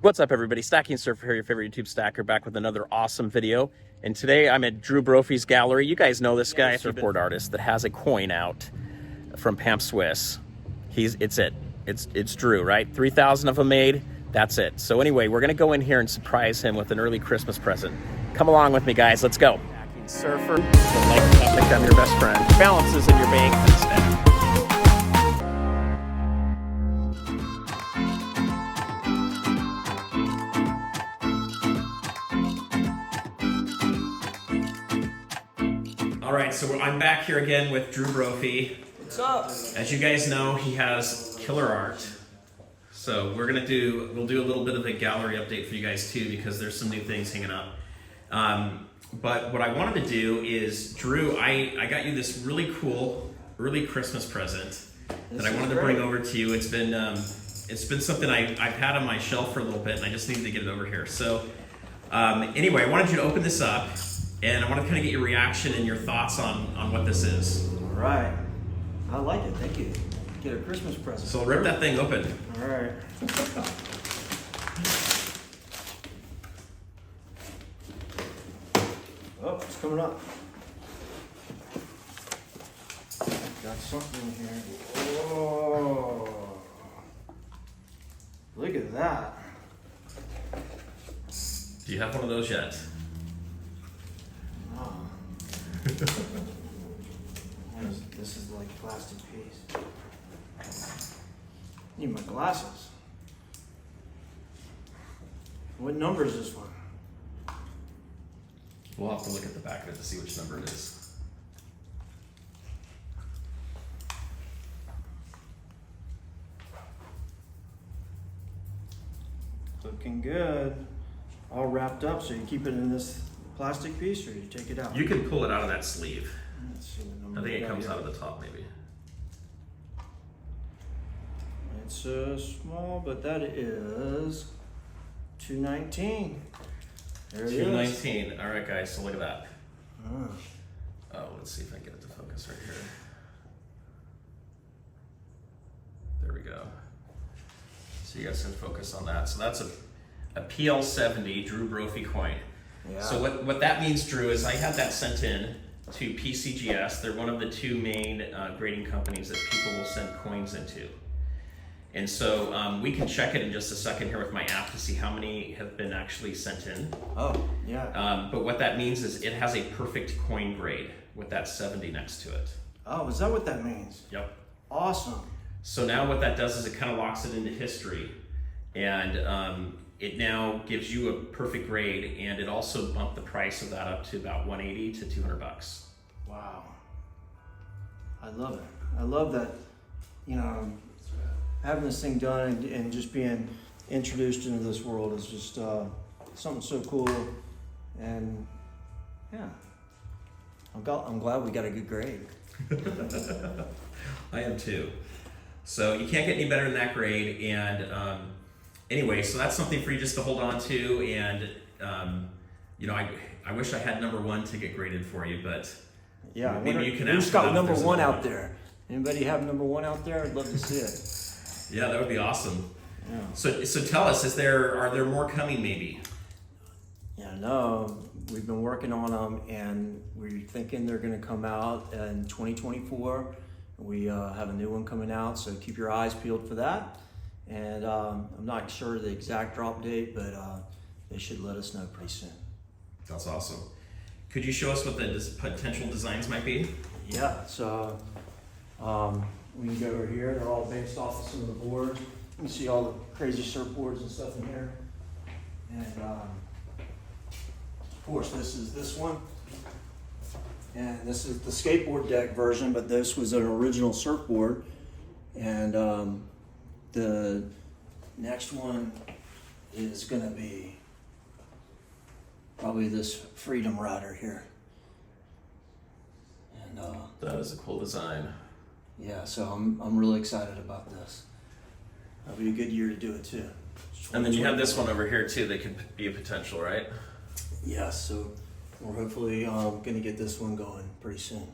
What's up, everybody? Stacking Surfer here, your favorite YouTube stacker, back with another awesome video. And today I'm at Drew Brophy's gallery. You guys know this guy, surfboard artist that has a coin out from Pamp Swiss. It's Drew, right? 3,000 of them made. That's it. So anyway, we're gonna go in here and surprise him with an early Christmas present. Come along with me, guys. Let's go. Stacking Surfer, like I'm your best friend. Balances in your bank instead. All right, so I'm back here again with Drew Brophy. What's up? As you guys know, he has killer art. So we'll do a little bit of a gallery update for you guys too, because there's some new things hanging up. But what I wanted to do is, Drew, I got you this really cool early Christmas present that I wanted to bring over to you. It's been something I've had on my shelf for a little bit, and I just needed to get it over here. So anyway, I wanted you to open this up. And I want to kind of get your reaction and your thoughts on what this is. All right. I like it. Thank you. Get a Christmas present. So rip that thing open. All right. Oh, it's coming up. Got something in here. Oh. Look at that. Do you have one of those yet? This is like a plastic piece. Need my glasses. What number is this one? We'll have to look at the back of it to see which number it is. Looking good. All wrapped up, so you keep it in this plastic piece or you take it out? You can pull it out of that sleeve. Let's see what number I think it comes here. out of the top, maybe. It's small, but that is 219. There it is. 219. All right, guys. So look at that. Oh. Oh, let's see if I can get it to focus right here. There we go. So you guys can focus on that. So that's a PL70 Drew Brophy coin. Yeah. So what that means, Drew, is I had that sent in to PCGS. They're one of the two main grading companies that people will send coins into. And so we can check it in just a second here with my app to see how many have been actually sent in. Oh, yeah. But what that means is it has a perfect coin grade with that 70 next to it. Oh, is that what that means? Yep. Awesome. So now what that does is it kind of locks it into history. And it now gives you a perfect grade, and it also bumped the price of that up to about 180 to 200 bucks. Wow. I love it. I love that, you know, having this thing done and just being introduced into this world is just something so cool. And yeah, I'm glad we got a good grade. I am too. So you can't get any better than that grade. And anyway, so that's something for you just to hold on to. And you know, I wish I had number one to get graded for you, but yeah, maybe you can ask. Who's got number one out there? Anybody have number one out there? I'd love to see it. Yeah, that would be awesome. Yeah. So tell us, are there more coming maybe? Yeah, no, we've been working on them, and we're thinking they're going to come out in 2024. We have a new one coming out, so keep your eyes peeled for that. And I'm not sure the exact drop date, but they should let us know pretty soon. That's awesome. Could you show us what the potential designs might be? Yeah, so we can go over here. They're all based off of some of the boards. You can see all the crazy surfboards and stuff in here. And of course, this is this one. And this is the skateboard deck version, but this was an original surfboard. And the next one is gonna be probably this Freedom Rider here. And That is a cool design. yeah, so I'm really excited about this. That'll be a good year to do it too. And then you have this one over here too that could be a potential, right? Yeah, so we're hopefully going to get this one going pretty soon.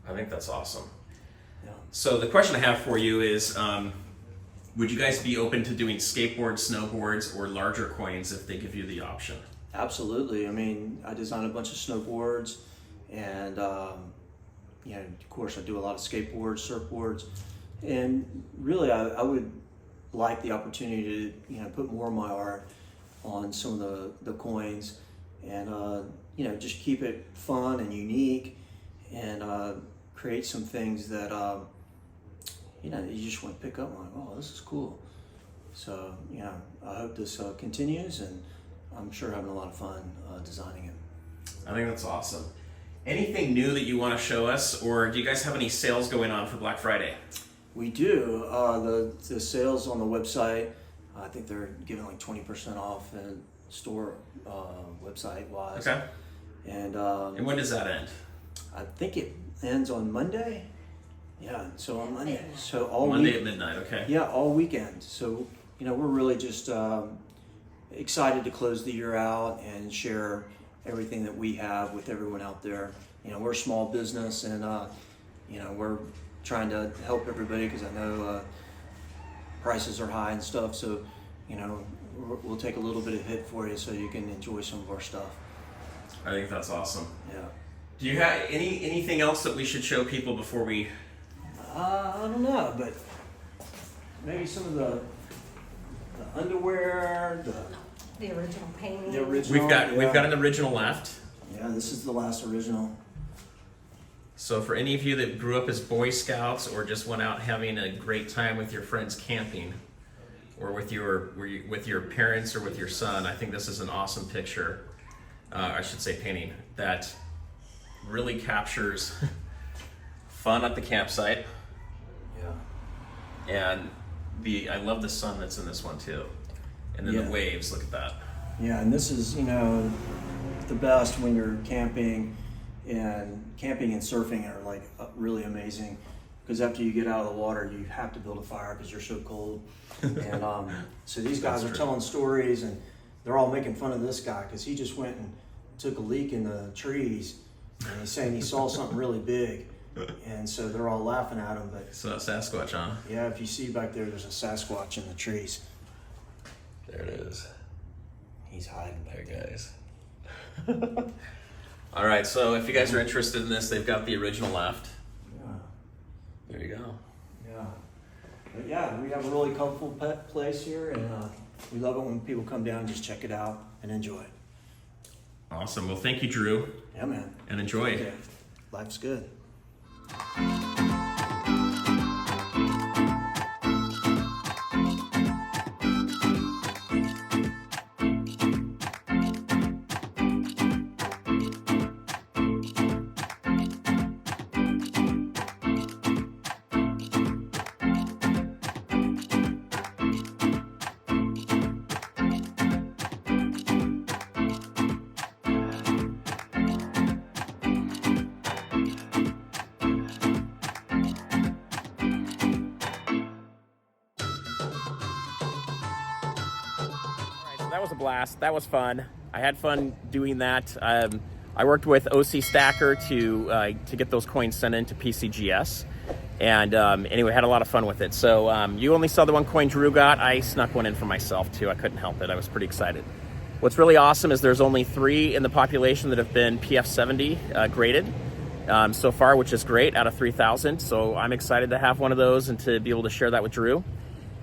I think that's awesome. Yeah. So the question I have for you is, Would you guys be open to doing skateboards, snowboards, or larger coins if they give you the option? Absolutely. I mean, I design a bunch of snowboards, and you know, of course, I do a lot of skateboards, surfboards, and really, I would like the opportunity to, you know, put more of my art on some of the coins, and you know, just keep it fun and unique, and create some things that you know, you just want to pick up on. Oh, this is cool. So, you know, I hope this continues, and I'm sure having a lot of fun designing it. I think that's awesome. Anything new that you want to show us, or do you guys have any sales going on for Black Friday? We do. The sales on the website, I think they're giving like 20% off in store website wise. Okay. And when does that end? I think it ends on Monday. Yeah, so on Monday. So all Monday week, at midnight, okay. Yeah, all weekend. So, you know, we're really just excited to close the year out and share everything that we have with everyone out there. You know, we're a small business, and you know, we're trying to help everybody because I know prices are high and stuff. So, you know, we'll take a little bit of hit for you so you can enjoy some of our stuff. I think that's awesome. Yeah. Do you have anything else that we should show people before we? I don't know, but maybe some of the underwear, The original painting. the original. We've got an original left. Yeah, this is the last original. So for any of you that grew up as Boy Scouts or just went out having a great time with your friends camping, or with your parents or with your son, I think this is an awesome picture. I should say painting that really captures fun at the campsite. Yeah. And I love the sun that's in this one too. And then Yeah. the waves, look at that. Yeah, and this is, you know, the best when you're camping, and camping and surfing are like really amazing, because after you get out of the water, you have to build a fire because you're so cold. And so these guys That's are true. telling stories, and they're all making fun of this guy because he just went and took a leak in the trees, and he's saying he saw something really big. And so they're all laughing at him, but So Sasquatch, huh? yeah, if you see back there, there's a Sasquatch in the trees. There it is. He's hiding back There, there. guys. All right, so if you guys are interested in this, they've got the original left. Yeah, There you go. yeah. But yeah, we have a really comfortable place here, and we love it when people come down and just check it out and enjoy it. Awesome. Well, thank you, Drew, Yeah, man. and enjoy. Yeah. Life's good. That was a blast. That was fun. I had fun doing that. I worked with OC Stacker to get those coins sent into PCGS, and anyway, had a lot of fun with it. So you only saw the one coin Drew got. I snuck one in for myself too. I couldn't help it. I was pretty excited. What's really awesome is there's only 3 in the population that have been PF70 graded so far, which is great out of 3,000. So I'm excited to have one of those and to be able to share that with Drew.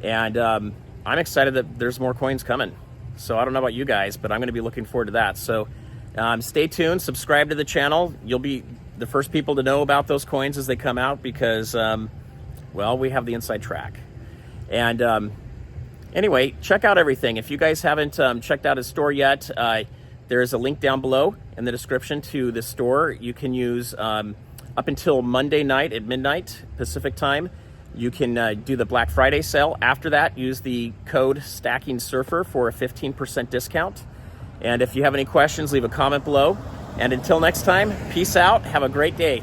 And I'm excited that there's more coins coming. So I don't know about you guys, but I'm going to be looking forward to that. So stay tuned, subscribe to the channel. You'll be the first people to know about those coins as they come out because, well, we have the inside track. And anyway, check out everything. If you guys haven't checked out his store yet, there is a link down below in the description to the store. You can use up until Monday night at midnight Pacific time. You can do the Black Friday sale. After that, use the code STACKINGSURFER for a 15% discount. And if you have any questions, leave a comment below. And until next time, peace out. Have a great day.